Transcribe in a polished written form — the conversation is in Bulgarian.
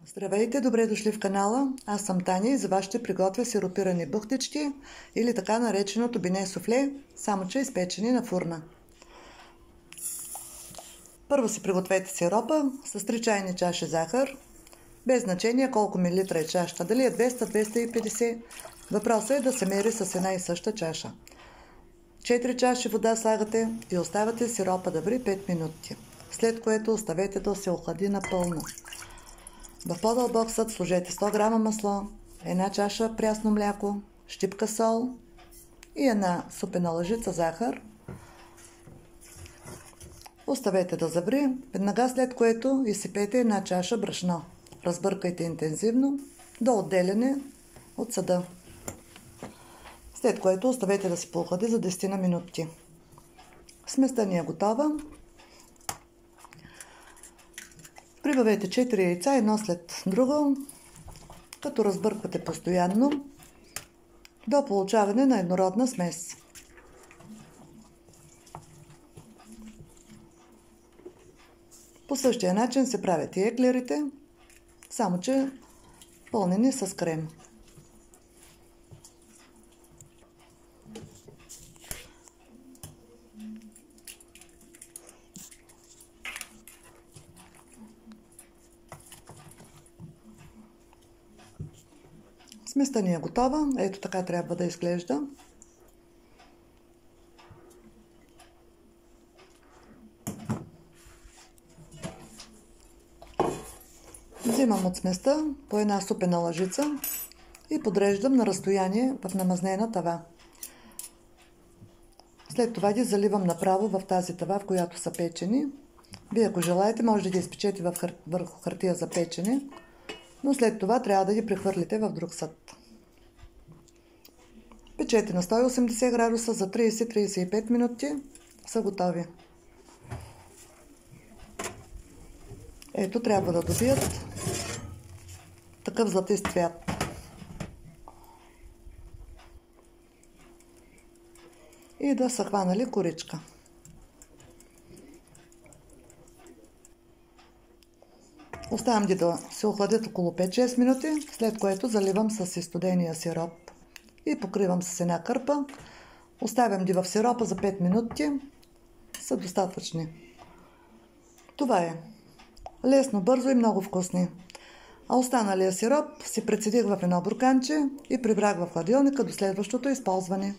Здравейте, добре дошли в канала. Аз съм Таня и за вас ще приготвя сиропирани бухтички или така нареченото бине суфле, само че изпечени на фурна. Първо си пригответе сиропа с 3 чайни чаши захар, без значение колко милилитра е чашата, дали е 200-250. Въпросът е да се мери с една и съща чаша. 4 чаши вода слагате и оставате сиропа да ври 5 минути, след което оставете да се охлади напълно. В по-дълбок съд сложете 100 грама масло, една чаша прясно мляко, щипка сол и една супена лъжица захар. Оставете да заври, веднага след което изсипете една чаша брашно. Разбъркайте интензивно до отделяне от съда. След което оставете да се поохлади за 10 на минути. Сместа ни е готова. Прибавете 4 яйца едно след друго, като разбърквате постоянно до получаване на еднородна смес. По същия начин се правят и еклерите, само че пълнени с крем. Сместа ни е готова. Ето така трябва да изглежда. Взимам от сместа по една супена лъжица и подреждам на разстояние в намазнена тава. След това ги заливам направо в тази тава, в която са печени. Вие, ако желаете, може да ги изпечете върху хартия за печене, но след това трябва да ги прехвърлите в друг съд. Печете на 180 градуса за 30-35 минути, са готови. Ето, трябва да добият такъв златист цвят. И да са хванали коричка. Оставям ги да се охладят около 5-6 минути, след което заливам с изстудения сироп и покривам с една кърпа. Оставям ги в сиропа за 5 минути, са достатъчни. Това е. Лесно, бързо и много вкусни. А останалия сироп си прецедих в едно бурканче и прибрах в хладилника до следващото използване.